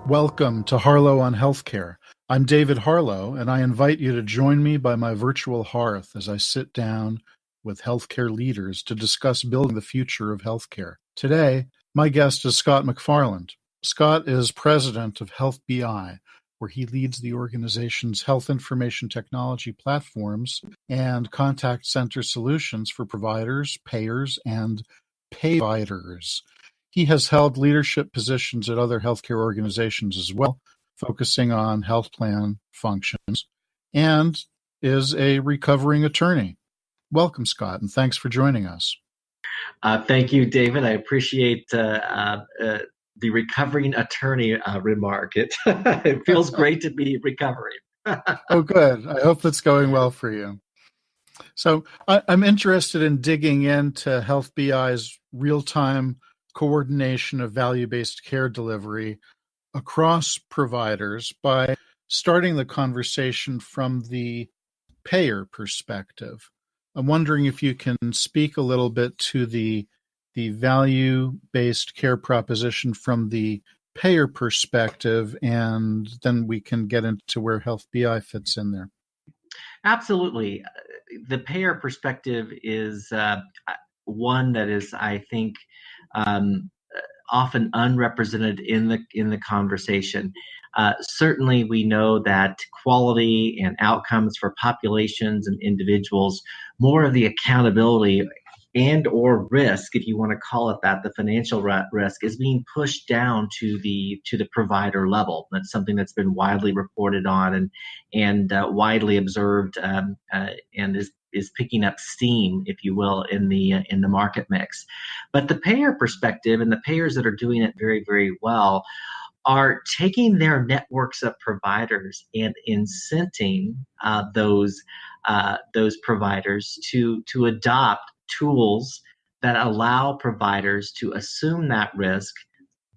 Welcome to Harlow on Healthcare. I'm David Harlow, and I invite you to join me by my virtual hearth as I sit down with healthcare leaders to discuss building the future of healthcare. Today, my guest is Scott McFarland. Scott is president of HealthBI, where he leads the organization's health information technology platforms and contact center solutions for providers, payers, and payviders. He has held leadership positions at other healthcare organizations as well, focusing on health plan functions, and is a recovering attorney. Welcome, Scott, and thanks for joining us. Thank you, David. I appreciate the recovering attorney remark. It feels great to be recovering. Oh, good. I hope that's going well for you. So I'm interested in digging into HealthBI's real-time coordination of value-based care delivery across providers by starting the conversation from the payer perspective. I'm wondering if you can speak a little bit to the value-based care proposition from the payer perspective, and then we can get into where HealthBI fits in there. Absolutely. The payer perspective is one that is, I think, often unrepresented in the conversation. Certainly, we know that quality and outcomes for populations and individuals, more of the accountability and or risk, if you want to call it that, the financial risk, is being pushed down to the provider level. That's something that's been widely reported on and widely observed, and is picking up steam, if you will, in the market mix. But the payer perspective, and the payers that are doing it very, very well, are taking their networks of providers and incenting those providers to adopt tools that allow providers to assume that risk,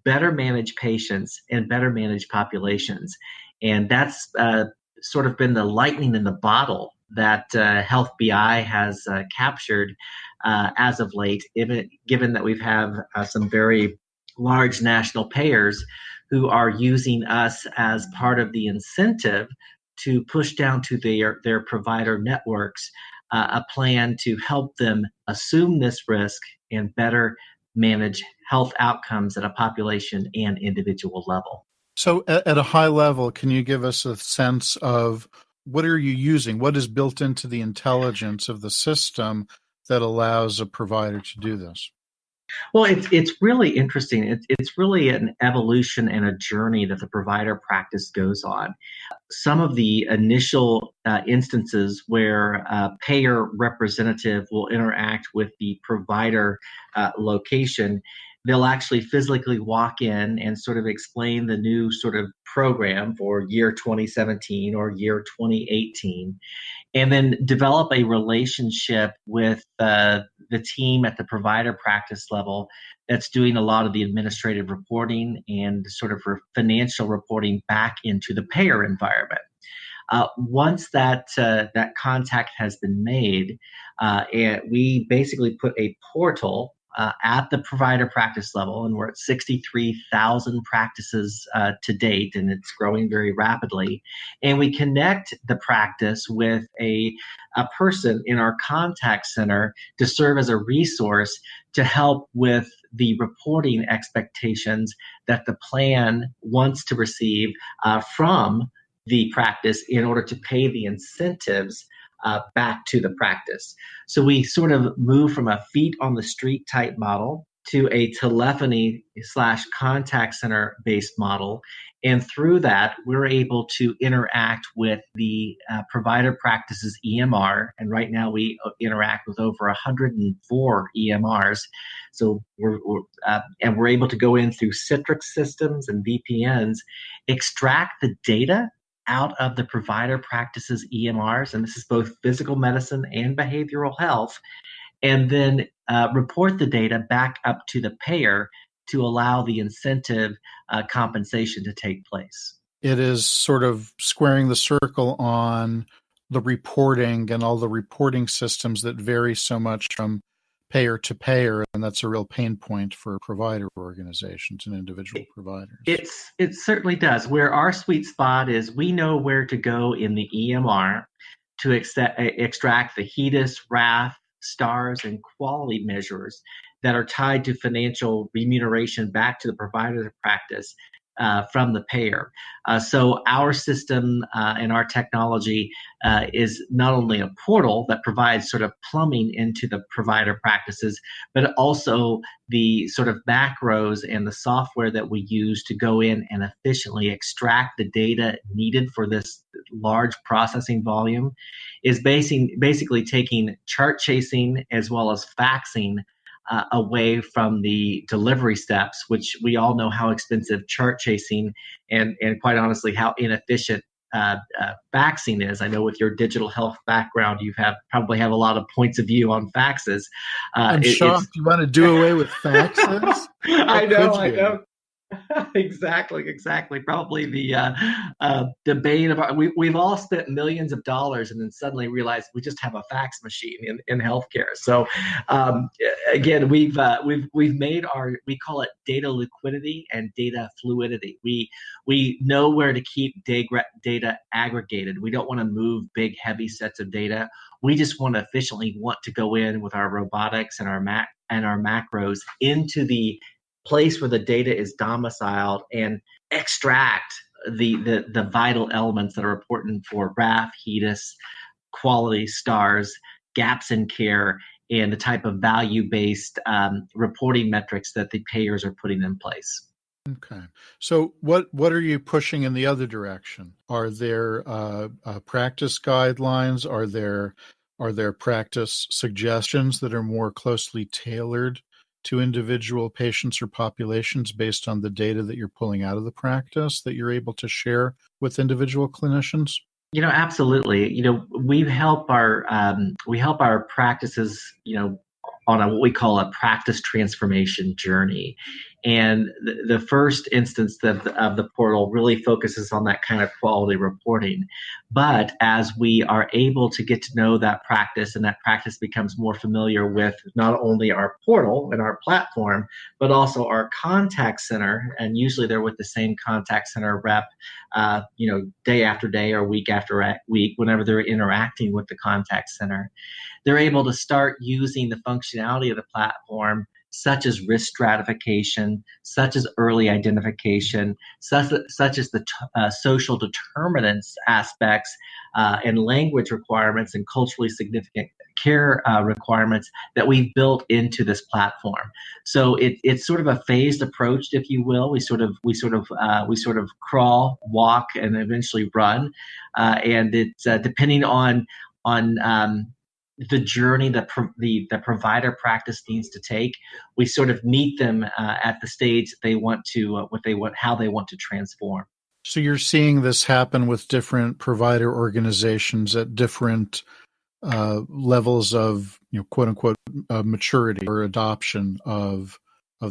better manage patients, and better manage populations. And that's sort of been the lightning in the bottle that HealthBI has captured as of late, given that we've have some very large national payers who are using us as part of the incentive to push down to their provider networks a plan to help them assume this risk and better manage health outcomes at a population and individual level. So at a high level, can you give us a sense of what are you using? What is built into the intelligence of the system that allows a provider to do this? Well, it's really interesting. It's really an evolution and a journey that the provider practice goes on. Some of the initial instances where a payer representative will interact with the provider location, they'll actually physically walk in and sort of explain the new sort of program for year 2017 or year 2018, and then develop a relationship with the team at the provider practice level that's doing a lot of the administrative reporting and sort of financial reporting back into the payer environment. Once that contact has been made, we basically put a portal at the provider practice level, and we're at 63,000 practices to date, and it's growing very rapidly. And we connect the practice with a person in our contact center to serve as a resource to help with the reporting expectations that the plan wants to receive from the practice in order to pay the incentives back to the practice. So we sort of move from a feet on the street type model to a telephony / contact center based model. And through that, we're able to interact with the provider practices EMR. And right now we interact with over 104 EMRs. So we're able to go in through Citrix systems and VPNs, extract the data out of the provider practices EMRs, and this is both physical medicine and behavioral health, and then report the data back up to the payer to allow the incentive compensation to take place. It is sort of squaring the circle on the reporting and all the reporting systems that vary so much from payer to payer, and that's a real pain point for provider organizations and individual providers. It certainly does. Where our sweet spot is, we know where to go in the EMR to extract the HEDIS, RAF, STARS, and quality measures that are tied to financial remuneration back to the provider practice from the payer. So our system and our technology is not only a portal that provides sort of plumbing into the provider practices, but also the sort of macros and the software that we use to go in and efficiently extract the data needed for this large processing volume is basically taking chart chasing as well as faxing away from the delivery steps, which we all know how expensive chart chasing and quite honestly how inefficient faxing is. I know with your digital health background, probably have a lot of points of view on faxes. I'm shocked you want to do away with faxes? I know. Exactly. Probably the debate about we've all spent millions of dollars and then suddenly realized we just have a fax machine in healthcare. So again, we've made we call it data liquidity and data fluidity. We know where to keep data aggregated. We don't want to move big, heavy sets of data. We just want to efficiently to go in with our robotics and our macros into the place where the data is domiciled and extract the vital elements that are important for RAF, HEDIS, quality, STARS, gaps in care, and the type of value-based reporting metrics that the payers are putting in place. Okay. So what are you pushing in the other direction? Are there practice guidelines? Are there practice suggestions that are more closely tailored to individual patients or populations based on the data that you're pulling out of the practice that you're able to share with individual clinicians? Absolutely. We help our practices, on what we call a practice transformation journey. And the first instance of the portal really focuses on that kind of quality reporting. But as we are able to get to know that practice and that practice becomes more familiar with not only our portal and our platform, but also our contact center, and usually they're with the same contact center rep, day after day or week after week, whenever they're interacting with the contact center, they're able to start using the functionality of the platform, such as risk stratification, such as early identification, such as the social determinants aspects and language requirements and culturally significant care requirements that we've built into this platform. So it's sort of a phased approach, if you will. We sort of crawl, walk, and eventually run, and it's depending on the journey that the provider practice needs to take. We sort of meet them at the stage they want to, how they want to transform. So you're seeing this happen with different provider organizations at different levels of, quote unquote, maturity or adoption of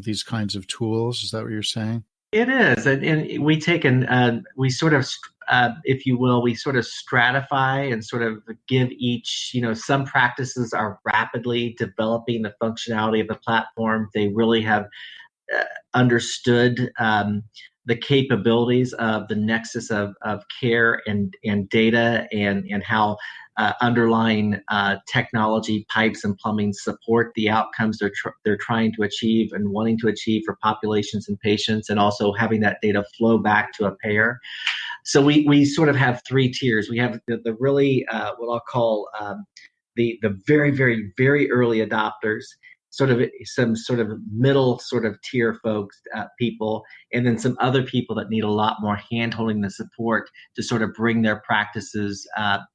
these kinds of tools. Is that what you're saying? It is, and we take we sort of, if you will, we sort of stratify and sort of give each, some practices are rapidly developing the functionality of the platform. They really have understood the capabilities of the nexus of care and data and how underlying technology pipes and plumbing support the outcomes they're trying to achieve and wanting to achieve for populations and patients, and also having that data flow back to a payer. So we sort of have three tiers. We have the really what I'll call the very, very, very early adopters, sort of some sort of middle sort of tier folks, people, and then some other people that need a lot more hand-holding and support to sort of bring their practices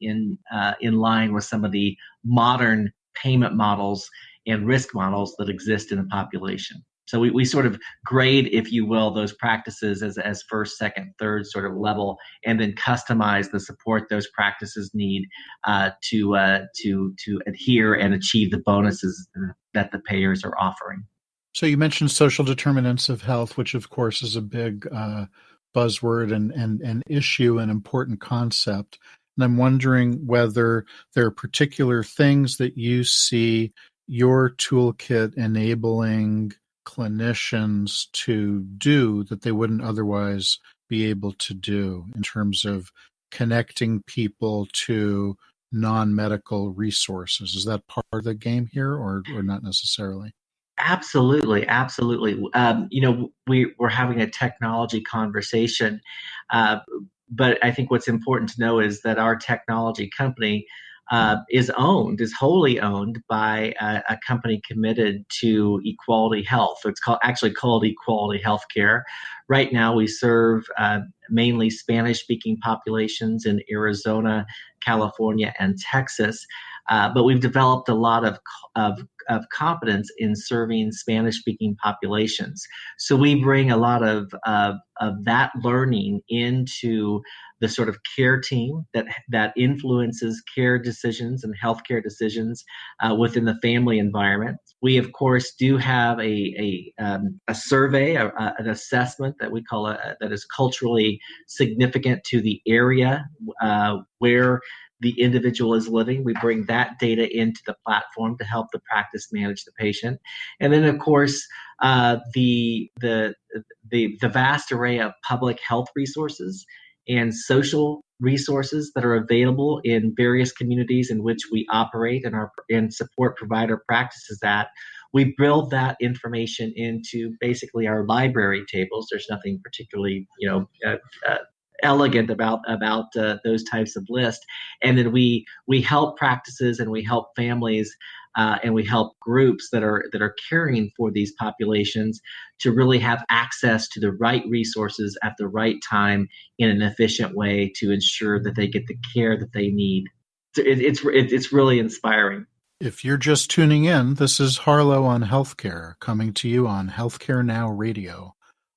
in line with some of the modern payment models and risk models that exist in the population. So we sort of grade, if you will, those practices as first, second, third sort of level, and then customize the support those practices need to adhere and achieve the bonuses that the payers are offering. So you mentioned social determinants of health, which of course is a big buzzword and issue and important concept. And I'm wondering whether there are particular things that you see your toolkit enabling clinicians to do that they wouldn't otherwise be able to do in terms of connecting people to non-medical resources? Is that part of the game here, or not necessarily? Absolutely, absolutely. We're having a technology conversation, uh, but I think what's important to know is that our technology company is wholly owned by a company committed to equality health. So it's called Equality Healthcare. Right now, we serve mainly Spanish-speaking populations in Arizona, California, and Texas. But we've developed a lot of competence in serving Spanish-speaking populations. So we bring a lot of that learning into the sort of care team that influences care decisions and healthcare decisions within the family environment. We, of course, do have a survey, an assessment that we call that is culturally significant to the area where the individual is living. We bring that data into the platform to help the practice manage the patient. And then, of course, the vast array of public health resources and social resources that are available in various communities in which we operate and support provider practices at. We build that information into basically our library tables. There's nothing particularly, elegant about those types of lists, and then we help practices and we help families and we help groups that are caring for these populations to really have access to the right resources at the right time in an efficient way to ensure that they get the care that they need. It's really inspiring. If you're just tuning in, this is Harlow on Healthcare, coming to you on Healthcare Now Radio.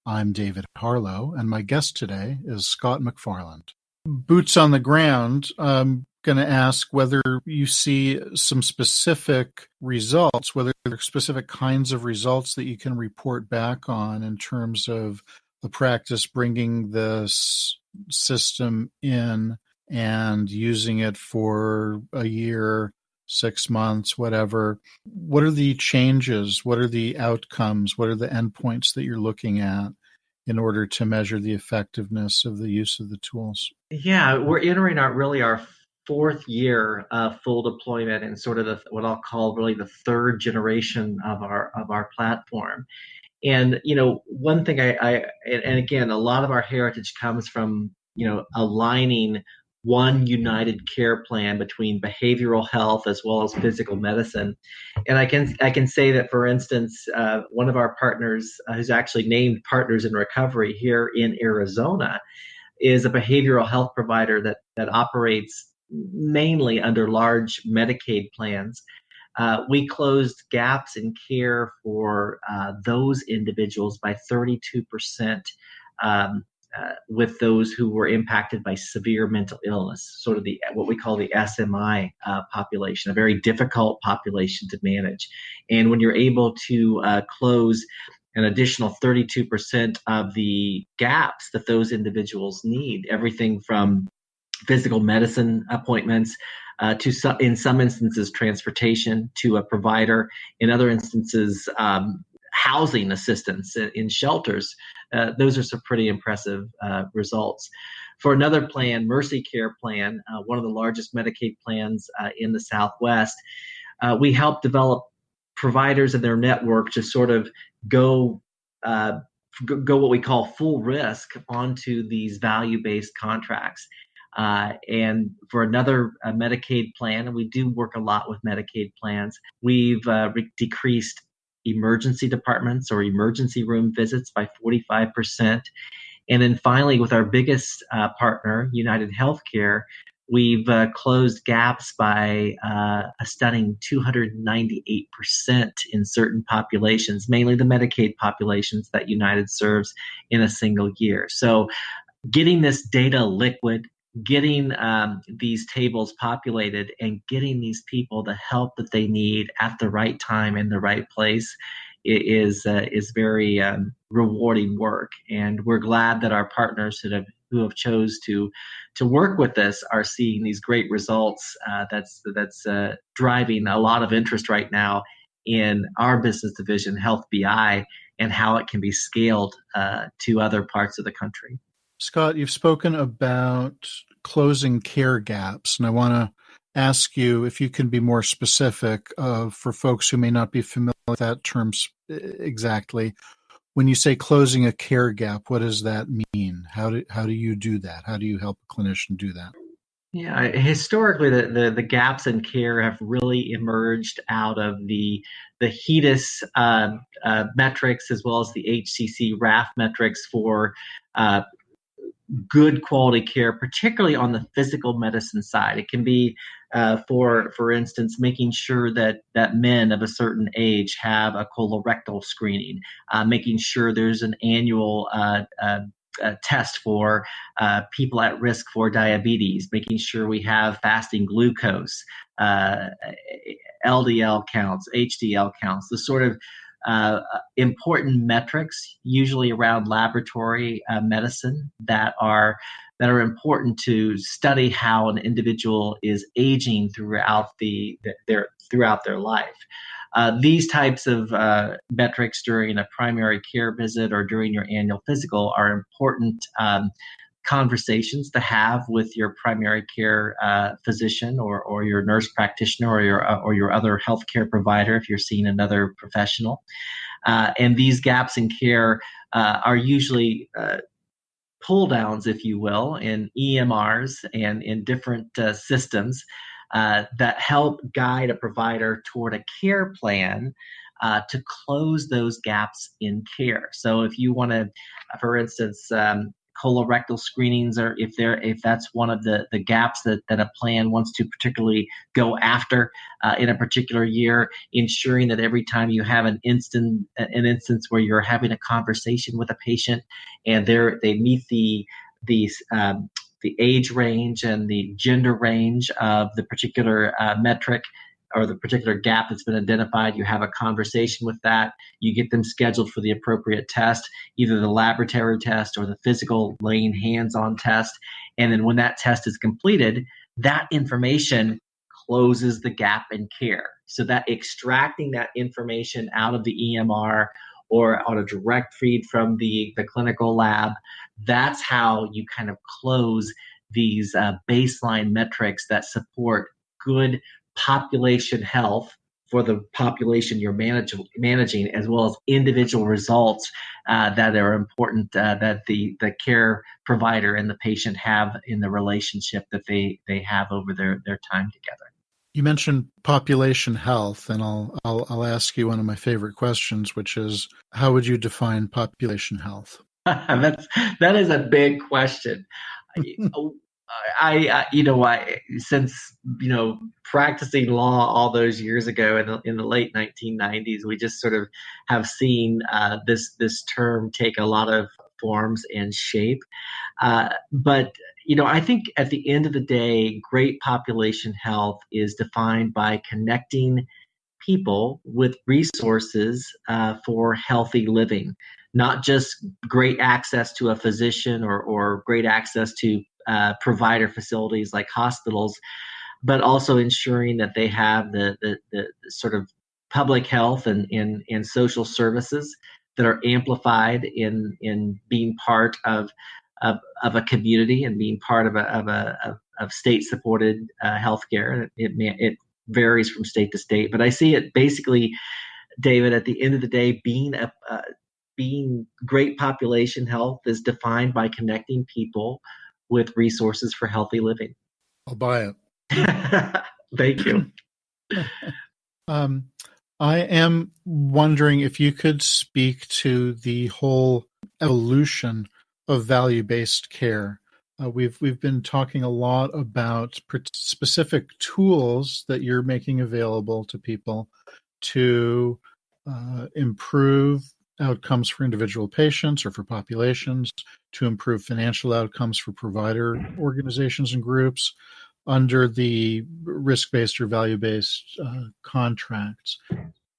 I'm David Harlow, and my guest today is Scott McFarland. Boots on the ground, I'm going to ask whether you see some specific results, whether there are specific kinds of results that you can report back on in terms of the practice bringing this system in and using it for a year, 6 months, whatever. What are the changes? What are the outcomes? What are the endpoints that you're looking at in order to measure the effectiveness of the use of the tools? Yeah, we're entering our fourth year of full deployment and sort of what I'll call really the third generation of our platform. And one thing and again, a lot of our heritage comes from aligning one united care plan between behavioral health as well as physical medicine. And I can say that, for instance, one of our partners, who's actually named Partners in Recovery here in Arizona, is a behavioral health provider that operates mainly under large Medicaid plans. We closed gaps in care for those individuals by 32%, with those who were impacted by severe mental illness, sort of what we call the SMI population, a very difficult population to manage. And when you're able to close an additional 32% of the gaps that those individuals need, everything from physical medicine appointments in some instances, transportation to a provider, in other instances, housing assistance in shelters. Those are some pretty impressive results. For another plan, Mercy Care Plan, one of the largest Medicaid plans in the Southwest, we help develop providers and their network to sort of go what we call full risk onto these value-based contracts. And for another Medicaid plan, and we do work a lot with Medicaid plans, we've decreased emergency departments or emergency room visits by 45%. And then finally, with our biggest partner, United Healthcare, we've closed gaps by a stunning 298% in certain populations, mainly the Medicaid populations that United serves in a single year. So getting this data liquid, getting these tables populated, and getting these people the help that they need at the right time in the right place is very rewarding work. And we're glad that our partners who have chose to work with us are seeing these great results. That's driving a lot of interest right now in our business division, HealthBI, and how it can be scaled to other parts of the country. Scott, you've spoken about closing care gaps, and I want to ask you if you can be more specific for folks who may not be familiar with that term exactly. When you say closing a care gap, what does that mean? How do you do that? How do you help a clinician do that? Yeah, historically, the gaps in care have really emerged out of the HEDIS metrics as well as the HCC RAF metrics for good quality care, particularly on the physical medicine side. It can be, for instance, making sure that men of a certain age have a colorectal screening, making sure there's an annual test for people at risk for diabetes, making sure we have fasting glucose, LDL counts, HDL counts, the sort of important metrics, usually around laboratory medicine, that are important to study how an individual is aging throughout their life. These types of metrics during a primary care visit or during your annual physical are important conversations to have with your primary care physician or your nurse practitioner or your other healthcare provider if you're seeing another professional. And these gaps in care are usually pull downs, if you will, in EMRs and in different systems that help guide a provider toward a care plan to close those gaps in care. So if you want to, for instance, colorectal screenings, or if that's one of the gaps that a plan wants to particularly go after in a particular year, ensuring that every time you have an instance where you're having a conversation with a patient and they meet the age range and the gender range of the particular metric or the particular gap that's been identified, you have a conversation with that, you get them scheduled for the appropriate test, either the laboratory test or the physical laying hands-on test. And then when that test is completed, that information closes the gap in care. So that extracting that information out of the EMR or on a direct feed from the clinical lab, that's how you kind of close these baseline metrics that support good population health for the population you're managing, as well as individual results that are important that the care provider and the patient have in the relationship that they have over their time together. You mentioned population health, and I'll ask you one of my favorite questions, which is, how would you define population health? That is a big question. Since practicing law all those years ago in the late 1990s, we just sort of have seen this term take a lot of forms and shape. But I think at the end of the day, great population health is defined by connecting people with resources for healthy living, not just great access to a physician or great access to provider facilities like hospitals, but also ensuring that they have the sort of public health and social services that are amplified in being part of a community and being part of state-supported healthcare. It varies from state to state, but I see it basically, David, at the end of the day, being great population health is defined by connecting people with resources for healthy living. I'll buy it. Thank you. I am wondering if you could speak to the whole evolution of value-based care. We've been talking a lot about specific tools that you're making available to people to improve outcomes for individual patients or for populations, to improve financial outcomes for provider organizations and groups under the risk-based or value-based contracts.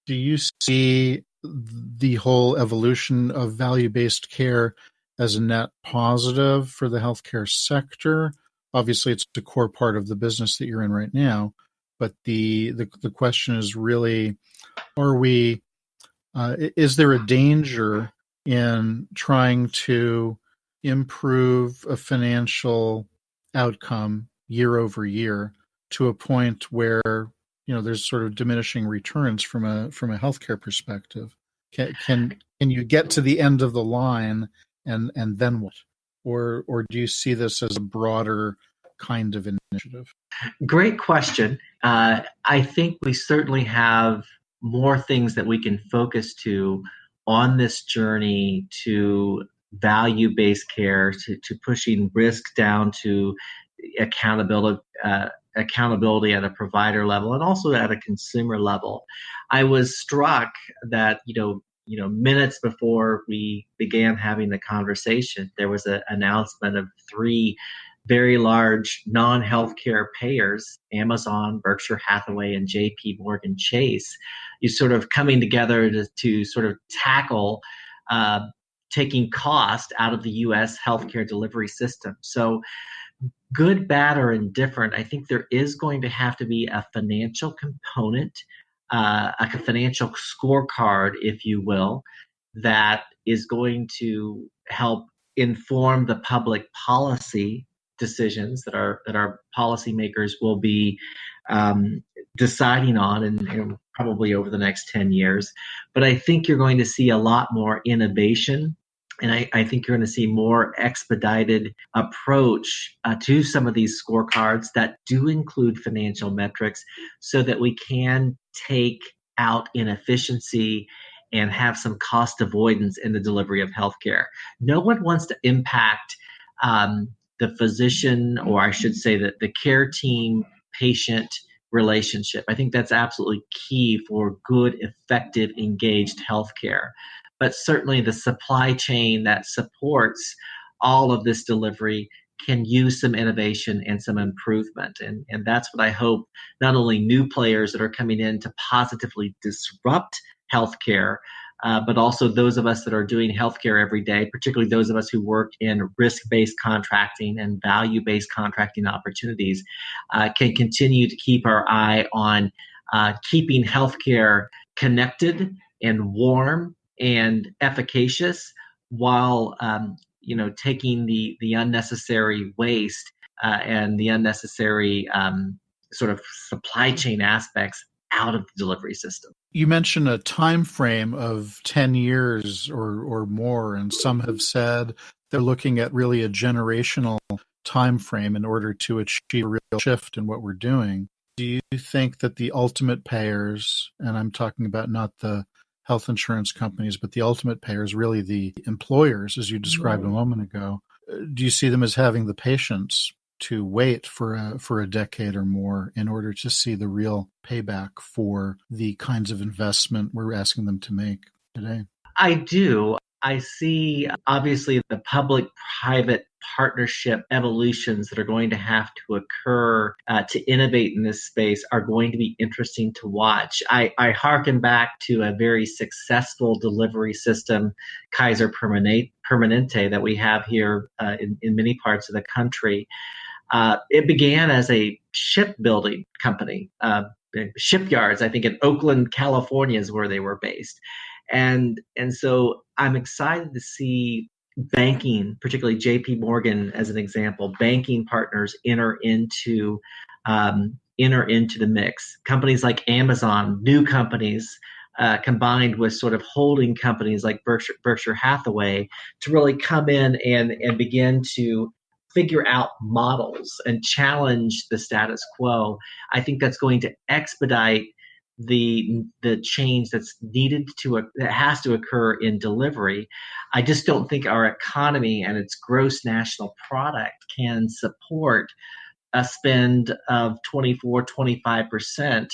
Do you see the whole evolution of value-based care as a net positive for the healthcare sector? Obviously, it's a core part of the business that you're in right now, but the question is really, Are we? Is there a danger in trying to improve a financial outcome year over year to a point where there's sort of diminishing returns from a healthcare perspective? Can you get to the end of the line and then what? Or do you see this as a broader kind of initiative? Great question. I think we certainly have more things that we can focus to on this journey to value-based care, to pushing risk down to accountability, accountability at a provider level and also at a consumer level. I was struck that minutes before we began having the conversation, there was an announcement of three very large non-healthcare payers, Amazon, Berkshire Hathaway, and JP Morgan Chase, you sort of coming together to sort of tackle taking cost out of the U.S. healthcare delivery system. So good, bad, or indifferent, I think there is going to have to be a financial component, like a financial scorecard, if you will, that is going to help inform the public policy decisions that our policymakers will be deciding on and probably over the next 10 years. But I think you're going to see a lot more innovation. And I think you're going to see more expedited approach to some of these scorecards that do include financial metrics so that we can take out inefficiency and have some cost avoidance in the delivery of healthcare. No one wants to impact the physician, or I should say that the care team patient relationship. I think that's absolutely key for good, effective, engaged healthcare. But certainly the supply chain that supports all of this delivery can use some innovation and some improvement. And that's what I hope not only new players that are coming in to positively disrupt healthcare, but also those of us that are doing healthcare every day, particularly those of us who work in risk-based contracting and value-based contracting opportunities, can continue to keep our eye on keeping healthcare connected and warm and efficacious while taking the unnecessary waste and the unnecessary sort of supply chain aspects out of the delivery system. You mentioned a time frame of 10 years or more, and some have said they're looking at really a generational time frame in order to achieve a real shift in what we're doing. Do you think that the ultimate payers, and I'm talking about not the health insurance companies, but the ultimate payers, really the employers, as you described a moment ago, do you see them as having the patience to wait for a decade or more in order to see the real payback for the kinds of investment we're asking them to make today? I do. I see, obviously, the public-private partnership evolutions that are going to have to occur to innovate in this space are going to be interesting to watch. I hearken back to a very successful delivery system, Kaiser Permanente, that we have here in many parts of the country. It began as a shipbuilding company. Shipyards, I think in Oakland, California is where they were based. And so I'm excited to see banking, particularly JP Morgan as an example, banking partners enter into the mix. Companies like Amazon, new companies, combined with sort of holding companies like Berkshire Hathaway to really come in and begin to figure out models and challenge the status quo. I think that's going to expedite the change that has to occur in delivery. I just don't think our economy and its gross national product can support a spend of 24-25%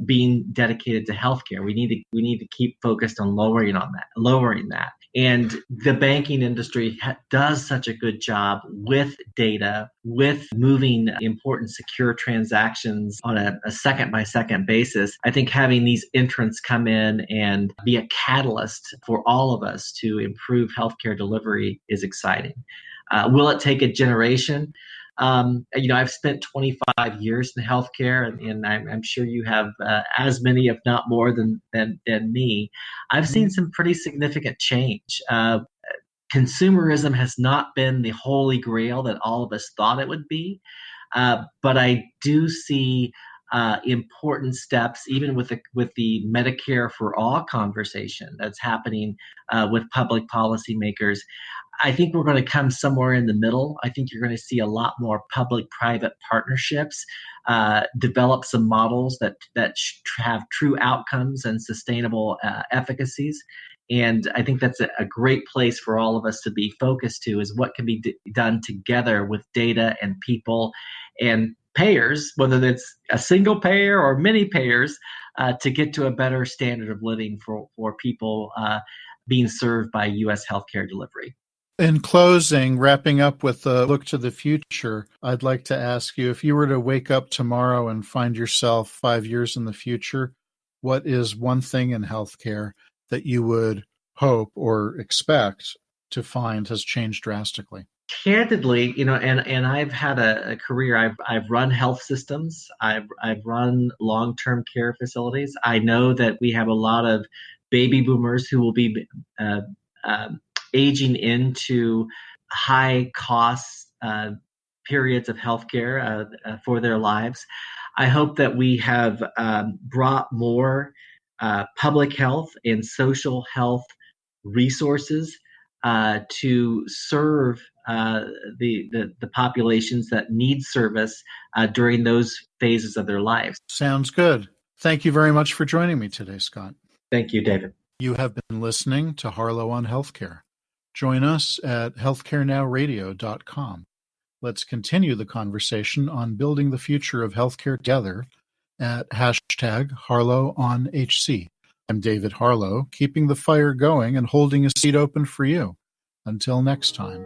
being dedicated to healthcare. We need to keep focused on lowering that. And the banking industry does such a good job with data, with moving important secure transactions on a second-by-second basis. I think having these entrants come in and be a catalyst for all of us to improve healthcare delivery is exciting. Will it take a generation? I've spent 25 years in healthcare, and I'm sure you have as many, if not more, than me. I've seen some pretty significant change. Consumerism has not been the holy grail that all of us thought it would be, but I do see important steps, even with the Medicare for All conversation that's happening with public policymakers. I think we're going to come somewhere in the middle. I think you're going to see a lot more public-private partnerships, develop some models that have true outcomes and sustainable efficacies. And I think that's a great place for all of us to be focused to, is what can be done together with data and people and payers, whether it's a single payer or many payers, to get to a better standard of living for people being served by U.S. healthcare delivery. In closing, wrapping up with a look to the future, I'd like to ask you, if you were to wake up tomorrow and find yourself 5 years in the future, what is one thing in healthcare that you would hope or expect to find has changed drastically? Candidly, and I've had a career. I've run health systems. I've run long-term care facilities. I know that we have a lot of baby boomers who will be aging into high cost periods of healthcare for their lives. I hope that we have brought more public health and social health resources to serve the populations that need service during those phases of their lives. Sounds good. Thank you very much for joining me today, Scott. Thank you, David. You have been listening to Harlow on Healthcare. Join us at healthcarenowradio.com. Let's continue the conversation on building the future of healthcare together at #HarlowOnHC. I'm David Harlow, keeping the fire going and holding a seat open for you. Until next time.